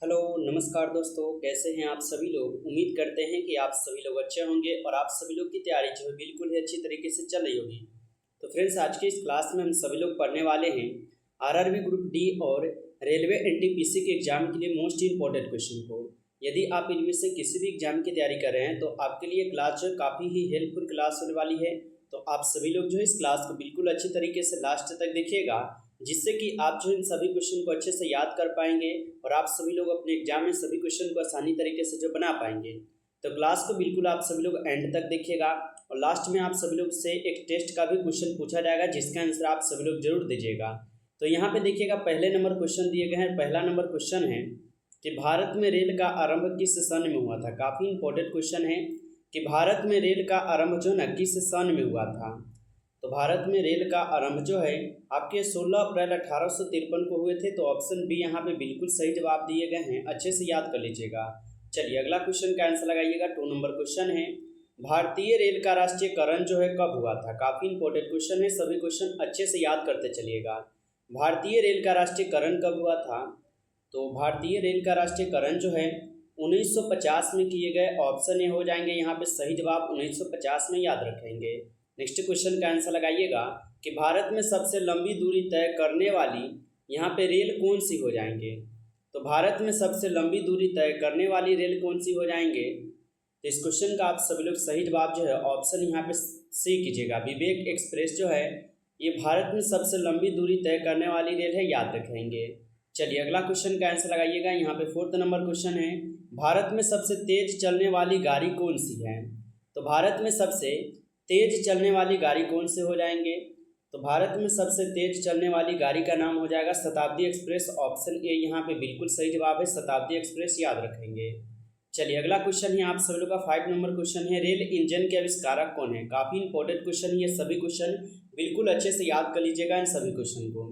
Hello नमस्कार दोस्तों, कैसे हैं आप सभी लोग। उम्मीद करते हैं कि आप सभी लोग अच्छे होंगे और आप सभी लोग की तैयारी जो है बिल्कुल ही अच्छी तरीके से चल रही होगी। तो फ्रेंड्स, आज के इस क्लास में हम सभी लोग पढ़ने वाले हैं आरआरबी ग्रुप डी और रेलवे एनटीपीसी के एग्जाम के लिए मोस्ट इंपॉर्टेंट क्वेश्चन को। यदि आप इनमें से किसी भी एग्जाम की तैयारी कर रहे हैं तो आपके लिए क्लास जो है काफ़ी ही हेल्पफुल क्लास होने वाली है। तो आप सभी लोग जो है इस क्लास को बिल्कुल अच्छी तरीके से लास्ट तक देखिएगा, जिससे कि आप जो इन सभी क्वेश्चन को अच्छे से याद कर पाएंगे और आप सभी लोग अपने एग्जाम में सभी क्वेश्चन को आसानी तरीके से जो बना पाएंगे। तो क्लास को बिल्कुल आप सभी लोग एंड तक देखिएगा और लास्ट में आप सभी लोग से एक टेस्ट का भी क्वेश्चन पूछा जाएगा, जिसका आंसर आप सभी लोग जरूर दीजिएगा। तो यहाँ पे देखिएगा, पहले नंबर क्वेश्चन दिए गए हैं। पहला नंबर क्वेश्चन है कि भारत में रेल का आरंभ किस सन में हुआ था। काफ़ी इंपॉर्टेंट क्वेश्चन है कि भारत में रेल का आरंभ जो ना किस सन में हुआ था। तो भारत में रेल का आरंभ जो है आपके 16 अप्रैल 1853 को हुए थे। तो ऑप्शन बी यहाँ पे बिल्कुल सही जवाब दिए गए हैं, अच्छे से याद कर लीजिएगा। चलिए अगला क्वेश्चन का आंसर लगाइएगा। 2 नंबर क्वेश्चन है, भारतीय रेल का राष्ट्रीयकरण जो है कब हुआ था। काफ़ी इंपॉर्टेंट क्वेश्चन है, सभी क्वेश्चन अच्छे से याद करते चलिएगा। भारतीय रेल का राष्ट्रीयकरण कब हुआ था। तो भारतीय रेल का राष्ट्रीयकरण जो है 1950 में किए गए। ऑप्शन ए हो जाएंगे यहाँ पे सही जवाब, 1950 में याद रखेंगे। नेक्स्ट क्वेश्चन का आंसर लगाइएगा कि भारत में सबसे लंबी दूरी तय करने वाली यहाँ पे रेल कौन सी हो जाएंगे। तो भारत में सबसे लंबी दूरी तय करने वाली रेल कौन सी हो जाएंगे। तो इस क्वेश्चन का आप सभी लोग सही जवाब जो है ऑप्शन यहाँ पे सी कीजिएगा, विवेक एक्सप्रेस जो है ये भारत में सबसे लंबी दूरी तय करने वाली रेल है, याद रखेंगे। चलिए अगला क्वेश्चन का आंसर लगाइएगा। यहाँ पे 4th नंबर क्वेश्चन है, भारत में सबसे तेज चलने वाली गाड़ी कौन सी है। तो भारत में सबसे तेज चलने वाली गाड़ी कौन से हो जाएंगे। तो भारत में सबसे तेज चलने वाली गाड़ी का नाम हो जाएगा शताब्दी एक्सप्रेस। ऑप्शन ए यहाँ पे बिल्कुल सही जवाब है, शताब्दी एक्सप्रेस, याद रखेंगे। चलिए अगला क्वेश्चन है आप सभी लोग का 5 नंबर क्वेश्चन है, रेल इंजन के आविष्कारक कौन है। काफ़ी इंपॉर्टेंट क्वेश्चन है, ये सभी क्वेश्चन बिल्कुल अच्छे से याद कर लीजिएगा। इन सभी क्वेश्चन को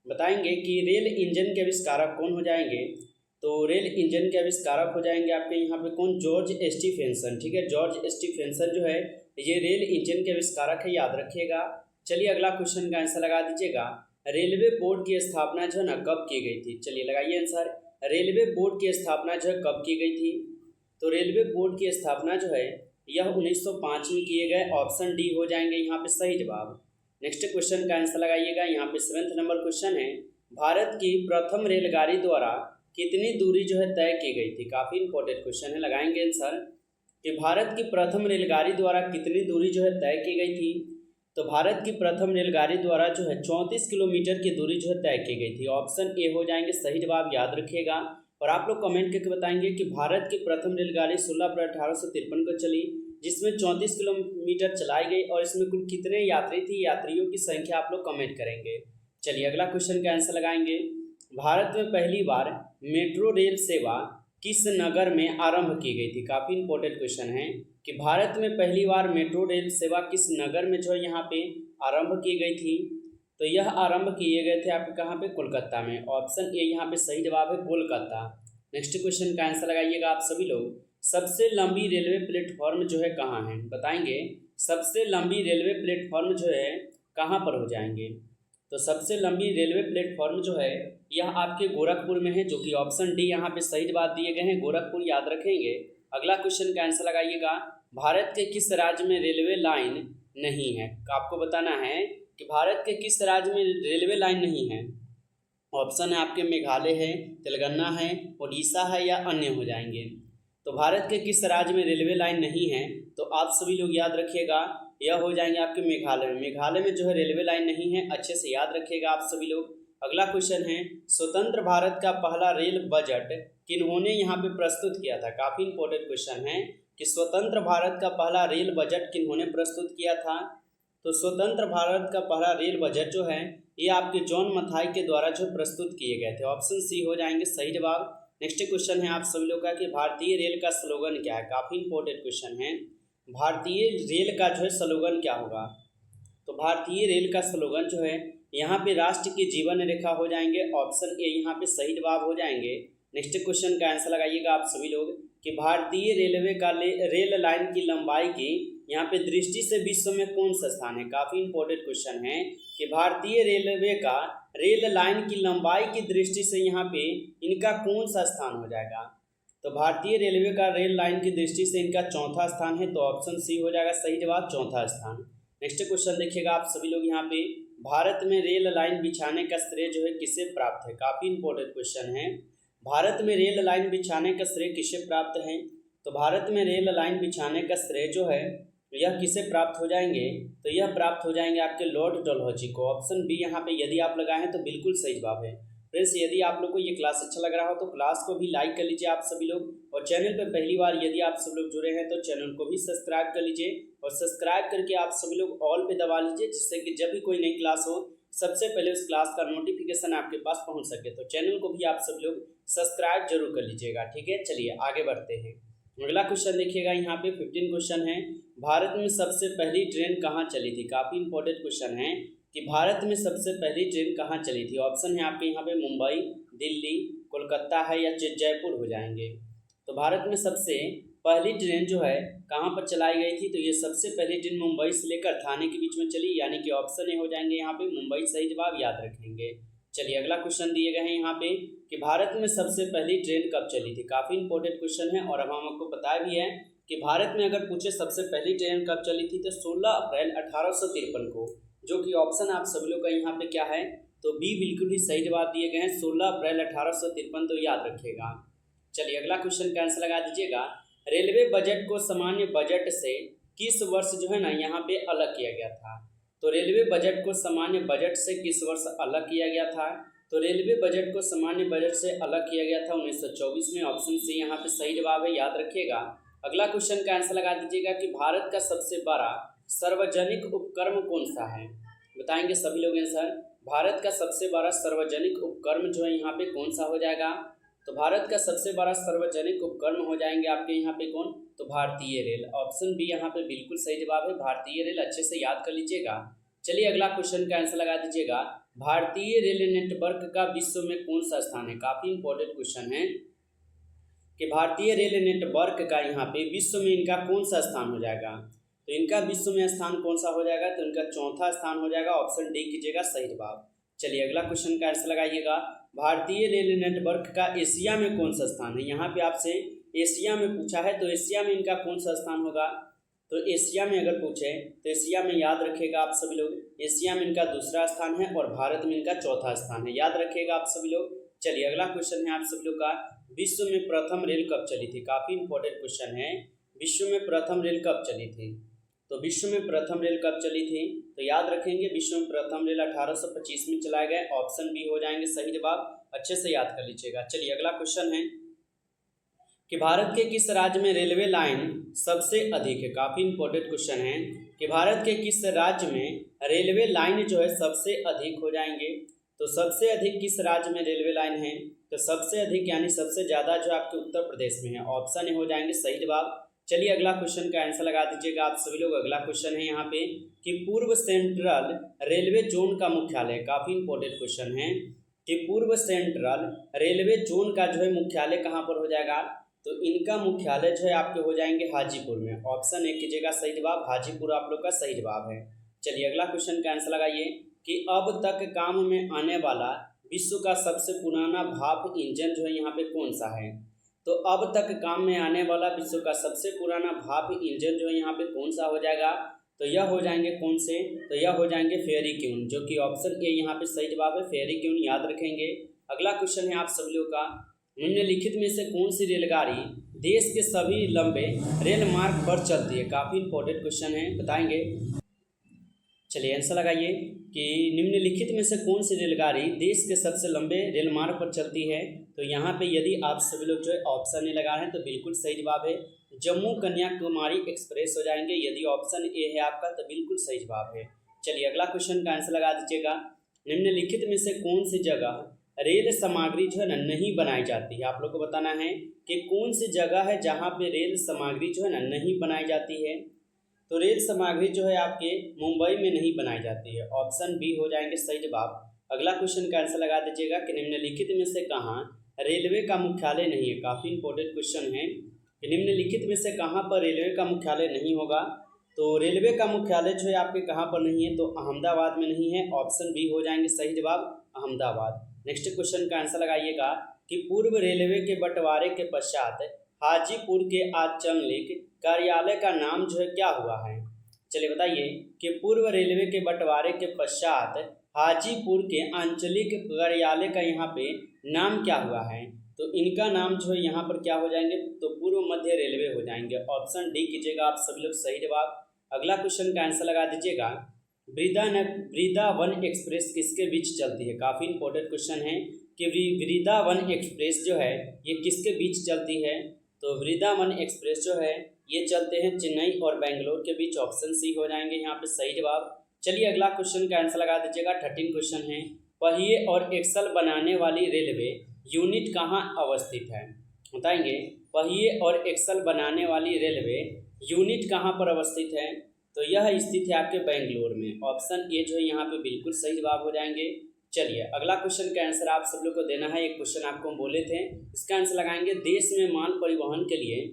बताएंगे कि रेल इंजन के आविष्कारक कौन हो जाएंगे। तो रेल इंजन के आविष्कारक हो जाएंगे आपके यहाँ पे कौन, जॉर्ज स्टीफेंसन। ठीक है, जॉर्ज स्टीफेंसन जो है ये रेल इंजन के आविष्कारक है, याद रखिएगा। चलिए अगला क्वेश्चन का आंसर लगा दीजिएगा, रेलवे बोर्ड की स्थापना जो है ना कब की गई थी। चलिए लगाइए आंसर, रेलवे बोर्ड की स्थापना जो है कब की गई थी। तो रेलवे बोर्ड की स्थापना जो है यह 1905 में किए गए। ऑप्शन डी हो जाएंगे यहाँ पे सही जवाब। नेक्स्ट क्वेश्चन का आंसर लगाइएगा। यहाँ पे 7th नंबर क्वेश्चन है, भारत की प्रथम रेलगाड़ी द्वारा कितनी दूरी जो है तय की गई थी। काफ़ी इंपॉर्टेंट क्वेश्चन है, लगाएंगे आंसर कि भारत की प्रथम रेलगाड़ी द्वारा कितनी दूरी जो है तय की गई थी। तो भारत की प्रथम रेलगाड़ी द्वारा जो है 34 किलोमीटर की दूरी जो है तय की गई थी। ऑप्शन ए हो जाएंगे सही जवाब, याद रखिएगा। और आप लोग कमेंट करके बताएंगे कि भारत की प्रथम रेलगाड़ी 16 अप्रैल 1853 को चली, जिसमें 34 किलोमीटर चलाई गई और इसमें कुल कितने यात्री थी, यात्रियों की संख्या आप लोग कमेंट करेंगे। चलिए अगला क्वेश्चन का आंसर लगाएंगे, भारत में पहली बार मेट्रो रेल सेवा किस नगर में आरंभ की गई थी। काफ़ी इंपॉर्टेंट क्वेश्चन है कि भारत में पहली बार मेट्रो रेल सेवा किस नगर में जो है यहाँ पे आरंभ की गई थी। तो यह आरंभ किए गए थे आपके कहाँ पे, कोलकाता में। ऑप्शन ए यहाँ पे सही जवाब है, कोलकाता। नेक्स्ट क्वेश्चन का आंसर लगाइएगा आप सभी लोग, सबसे लंबी रेलवे प्लेटफॉर्म जो है कहाँ है। बताएंगे सबसे लंबी रेलवे प्लेटफॉर्म जो है कहाँ पर हो जाएंगे। तो सबसे लंबी रेलवे प्लेटफॉर्म जो है यह आपके गोरखपुर में है, जो कि ऑप्शन डी यहाँ पे सही जवाब दिए गए हैं, गोरखपुर, याद रखेंगे। अगला क्वेश्चन का आंसर लगाइएगा, भारत के किस राज्य में रेलवे लाइन नहीं है। आपको बताना है कि भारत के किस राज्य में रेलवे लाइन नहीं है। ऑप्शन है आपके मेघालय है, तेलंगाना है, उड़ीसा है या अन्य हो जाएंगे। तो भारत के किस राज्य में रेलवे लाइन नहीं है, तो आप सभी लोग याद रखिएगा, यह हो जाएंगे आपके मेघालय में। मेघालय में जो है रेलवे लाइन नहीं है, अच्छे से याद रखिएगा आप सभी लोग। अगला क्वेश्चन है, स्वतंत्र भारत का पहला रेल बजट किन्होंने यहाँ पे प्रस्तुत किया था। काफ़ी इंपॉर्टेंट क्वेश्चन है कि स्वतंत्र भारत का पहला रेल बजट किन्होंने प्रस्तुत किया था। तो स्वतंत्र भारत का पहला रेल बजट जो है ये आपके जॉन मथाई के द्वारा जो प्रस्तुत किए गए थे। ऑप्शन सी हो जाएंगे सही जवाब। नेक्स्ट क्वेश्चन है आप सभी लोग का कि भारतीय रेल का स्लोगन क्या है। काफ़ी इंपॉर्टेंट क्वेश्चन है, भारतीय रेल का जो है स्लोगन क्या होगा। तो भारतीय रेल का स्लोगन जो है यहाँ पे राष्ट्र की जीवन रेखा हो जाएंगे। ऑप्शन ए यहाँ पे सही जवाब हो जाएंगे। नेक्स्ट क्वेश्चन का आंसर लगाइएगा आप सभी लोग कि भारतीय रेलवे का रेल लाइन की लंबाई की यहाँ पे दृष्टि से विश्व में कौन सा स्थान है? काफ़ी इंपॉर्टेंट क्वेश्चन है कि भारतीय रेलवे का रेल लाइन की लंबाई की दृष्टि से यहाँ पे इनका कौन सा स्थान हो जाएगा? तो भारतीय रेलवे का रेल लाइन की दृष्टि से इनका चौथा स्थान है, तो ऑप्शन सी हो जाएगा सही जवाब, चौथा स्थान। नेक्स्ट क्वेश्चन देखिएगा आप सभी लोग यहाँ पे, भारत में रेल लाइन बिछाने का श्रेय जो है किसे प्राप्त है? काफ़ी इंपॉर्टेंट क्वेश्चन है। भारत में रेल लाइन बिछाने का श्रेय किसे प्राप्त है? तो भारत में रेल लाइन बिछाने का श्रेय जो है यह किसे प्राप्त हो जाएंगे? तो यह प्राप्त हो जाएंगे आपके लॉर्ड डलहौजी को। ऑप्शन बी यहाँ पे यदि आप लगाए हैं तो बिल्कुल सही जवाब है। फ्रेंड्स, यदि आप लोग को ये क्लास अच्छा लग रहा हो तो क्लास को भी लाइक कर लीजिए आप सभी लोग, और चैनल पर पहली बार यदि आप सब लोग जुड़े हैं तो चैनल को भी सब्सक्राइब कर लीजिए, और सब्सक्राइब करके आप सभी लोग ऑल पे दबा लीजिए, जिससे कि जब भी कोई नई क्लास हो सबसे पहले उस क्लास का नोटिफिकेशन आपके पास पहुँच सके। तो चैनल को भी आप सब लोग सब्सक्राइब जरूर कर लीजिएगा, ठीक है। चलिए आगे बढ़ते हैं। अगला क्वेश्चन देखिएगा, यहाँ पे 15 क्वेश्चन है, भारत में सबसे पहली ट्रेन कहाँ चली थी? काफ़ी इंपॉर्टेंट क्वेश्चन है कि भारत में सबसे पहली ट्रेन कहाँ चली थी। ऑप्शन है आपके यहाँ पे मुंबई, दिल्ली, कोलकाता है या जयपुर हो जाएंगे। तो भारत में सबसे पहली ट्रेन जो है कहाँ पर चलाई गई थी? तो ये सबसे पहली ट्रेन मुंबई से लेकर थाने के बीच में चली, यानी कि ऑप्शन ए हो जाएंगे यहाँ पे मुंबई, सही जवाब याद रखेंगे। चलिए अगला क्वेश्चन दिए गए हैं यहाँ पे कि भारत में सबसे पहली ट्रेन कब चली थी? काफ़ी इंपॉर्टेंट क्वेश्चन है, और अब हम आपको बताया भी है कि भारत में अगर पूछे सबसे पहली ट्रेन कब चली थी तो 16 अप्रैल 1853 को, जो कि ऑप्शन आप सभी लोग का यहाँ पे क्या है? तो बी बिल्कुल ही सही जवाब दिए गए हैं, 16 अप्रैल 1853, तो याद रखिएगा। चलिए अगला क्वेश्चन का आंसर लगा दीजिएगा, रेलवे बजट को सामान्य बजट से किस वर्ष जो है ना यहाँ पे अलग किया गया था? तो रेलवे बजट को सामान्य बजट से किस वर्ष अलग किया गया था? तो रेलवे बजट को सामान्य बजट से अलग किया गया था 1924 में। ऑप्शन सी यहाँ पे सही जवाब है, याद रखिएगा। अगला क्वेश्चन का आंसर लगा दीजिएगा कि भारत का सबसे बड़ा सार्वजनिक उपक्रम कौन सा है? बताएंगे सभी लोग आंसर। भारत का सबसे बड़ा सार्वजनिक उपक्रम जो है यहाँ पे कौन सा हो जाएगा? तो भारत का सबसे बड़ा सार्वजनिक उपक्रम हो जाएंगे आपके यहाँ पे कौन? तो भारतीय रेल। ऑप्शन बी यहाँ पे बिल्कुल सही जवाब है, भारतीय रेल, अच्छे से याद कर लीजिएगा। चलिए अगला क्वेश्चन का आंसर लगा दीजिएगा, भारतीय रेल नेटवर्क का विश्व में कौन सा स्थान है? काफी इंपॉर्टेंट क्वेश्चन है कि भारतीय रेल नेटवर्क का यहाँ पे विश्व में इनका कौन सा स्थान हो जाएगा? तो इनका विश्व में स्थान कौन सा हो जाएगा? तो इनका चौथा स्थान हो जाएगा, ऑप्शन डी कीजिएगा सही जवाब। चलिए अगला क्वेश्चन का आंसर लगाइएगा, भारतीय रेल नेटवर्क का एशिया में कौन सा स्थान है? यहाँ पे आपसे एशिया में पूछा है, तो एशिया में इनका कौन सा स्थान होगा? तो एशिया में अगर पूछे तो एशिया में याद रखिएगा आप सभी लोग, एशिया में इनका दूसरा स्थान है और भारत में इनका चौथा स्थान है, याद रखिएगा आप सभी लोग। चलिए अगला क्वेश्चन है आप सभी लोग का, विश्व में प्रथम रेल कब चली थी? काफ़ी इंपॉर्टेंट क्वेश्चन है, विश्व में प्रथम रेल कब चली थी? तो विश्व में प्रथम रेल कब चली थी? तो याद रखेंगे विश्व में प्रथम रेल 1825 में चलाए गए, ऑप्शन बी हो जाएंगे सही जवाब, अच्छे से याद कर लीजिएगा। चलिए अगला क्वेश्चन है कि भारत के किस राज्य में रेलवे लाइन सबसे अधिक है? काफ़ी इंपॉर्टेंट क्वेश्चन है कि भारत के किस राज्य में रेलवे लाइन जो है सबसे अधिक हो जाएंगे? तो सबसे अधिक किस राज्य में रेलवे लाइन है? तो सबसे अधिक यानी सबसे ज़्यादा जो आपके उत्तर प्रदेश में है, ऑप्शन ए हो जाएंगे सही जवाब। चलिए अगला क्वेश्चन का आंसर लगा दीजिएगा आप सभी लोग। अगला क्वेश्चन है यहाँ पे कि पूर्व सेंट्रल रेलवे जोन का मुख्यालय, काफ़ी इंपॉर्टेंट क्वेश्चन है कि पूर्व सेंट्रल रेलवे जोन का जो है मुख्यालय कहाँ पर हो जाएगा? तो इनका मुख्यालय जो है आपके हो जाएंगे हाजीपुर में, ऑप्शन ए कीजिएगा सही जवाब, हाजीपुर आप लोग का सही जवाब है। चलिए अगला क्वेश्चन का आंसर लगाइए कि अब तक काम में आने वाला विश्व का सबसे पुराना भाप इंजन जो है यहाँ पे कौन सा है? तो अब तक काम में आने वाला विश्व का सबसे पुराना भाप इंजन जो है यहाँ पे कौन सा हो जाएगा? तो यह हो जाएंगे कौन से? तो यह हो जाएंगे फेरी क्यून, जो कि ऑप्शन ए यहाँ पे सही जवाब है, फेरी क्यून, याद रखेंगे। अगला क्वेश्चन है आप सभी लोग का, निम्नलिखित में से कौन सी रेलगाड़ी देश के सभी लंबे रेल मार्ग पर चलती है? काफ़ी इंपॉर्टेंट क्वेश्चन है, बताएंगे। चलिए आंसर लगाइए कि निम्नलिखित में से कौन सी रेलगाड़ी देश के सबसे लंबे रेल मार्ग पर चलती है? तो यहाँ पे यदि आप सभी लोग जो है ऑप्शन ए लगा रहे हैं तो बिल्कुल सही जवाब है, जम्मू कन्याकुमारी एक्सप्रेस हो जाएंगे। यदि ऑप्शन ए है आपका तो बिल्कुल सही जवाब है। चलिए अगला क्वेश्चन का आंसर लगा दीजिएगा, निम्नलिखित में से कौन सी जगह रेल सामग्री जो है ना नहीं बनाई जाती है? आप लोग को बताना है कि कौन सी जगह है जहाँ पे रेल सामग्री जो है ना नहीं बनाई जाती है। तो रेल सामग्री जो है आपके मुंबई में नहीं बनाई जाती है, ऑप्शन बी हो जाएंगे सही जवाब। अगला क्वेश्चन का आंसर लगा दीजिएगा कि निम्नलिखित में से कहाँ रेलवे का मुख्यालय नहीं है? काफ़ी इंपॉर्टेंट क्वेश्चन है कि निम्नलिखित में से कहाँ पर रेलवे का मुख्यालय नहीं होगा? तो रेलवे का मुख्यालय जो है आपके कहाँ पर नहीं है, तो अहमदाबाद में नहीं है। ऑप्शन बी हो जाएंगे सही जवाब, अहमदाबाद। नेक्स्ट क्वेश्चन का आंसर लगाइएगा कि पूर्व रेलवे के बंटवारे के पश्चात हाजीपुर के आंचलिक कार्यालय का नाम जो है क्या हुआ है। चलिए बताइए कि पूर्व रेलवे के बंटवारे के पश्चात हाजीपुर के आंचलिक कार्यालय का यहाँ पे नाम क्या हुआ है। तो इनका नाम जो है यहाँ पर क्या हो जाएंगे, तो पूर्व मध्य रेलवे हो जाएंगे। ऑप्शन डी कीजिएगा आप सभी लोग सही जवाब। अगला क्वेश्चन का आंसर लगा दीजिएगा, वृंदावन एक्सप्रेस किसके बीच चलती है। काफ़ी इंपॉर्टेंट क्वेश्चन है कि वृंदावन एक्सप्रेस जो है ये किसके बीच चलती है। तो वृंदावन एक्सप्रेस जो है ये चलते हैं चेन्नई और बेंगलोर के बीच। ऑप्शन सी हो जाएंगे यहाँ पे सही जवाब। चलिए अगला क्वेश्चन का आंसर लगा दीजिएगा। 13 क्वेश्चन है, पहिए और एक्सल बनाने वाली रेलवे यूनिट कहाँ अवस्थित है। बताएंगे पहिए और एक्सल बनाने वाली रेलवे यूनिट कहाँ पर अवस्थित है। तो यह स्थित है आपके बेंगलोर में। ऑप्शन ए जो है यहाँ पे बिल्कुल सही जवाब हो जाएंगे। चलिए अगला क्वेश्चन का आंसर आप सब लोग को देना है। एक क्वेश्चन आपको हम बोले थे, इसका आंसर लगाएंगे, देश में माल परिवहन के लिए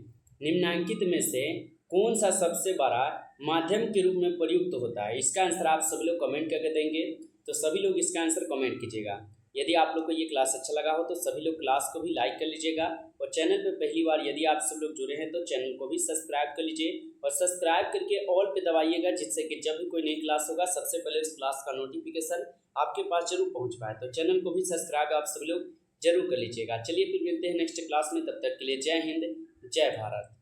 निम्नलिखित में से कौन सा सबसे बड़ा माध्यम के रूप में प्रयुक्त होता है। इसका आंसर आप सभी लोग कमेंट करके देंगे, तो सभी लोग इसका आंसर कमेंट कीजिएगा। यदि आप लोग को ये क्लास अच्छा लगा हो तो सभी लोग क्लास को भी लाइक कर लीजिएगा, और चैनल पे पहली बार यदि आप सब लोग जुड़े हैं तो चैनल को भी सब्सक्राइब कर लीजिए, और सब्सक्राइब करके ऑल पे दबाइएगा, जिससे कि जब भी कोई नई क्लास होगा सबसे पहले उस क्लास का नोटिफिकेशन आपके पास जरूर पहुंच पाए। तो चैनल को भी सब्सक्राइब आप सभी लोग जरूर कर लीजिएगा। चलिए फिर मिलते हैं नेक्स्ट क्लास में, तब तक के लिए जय हिंद, जय भारत।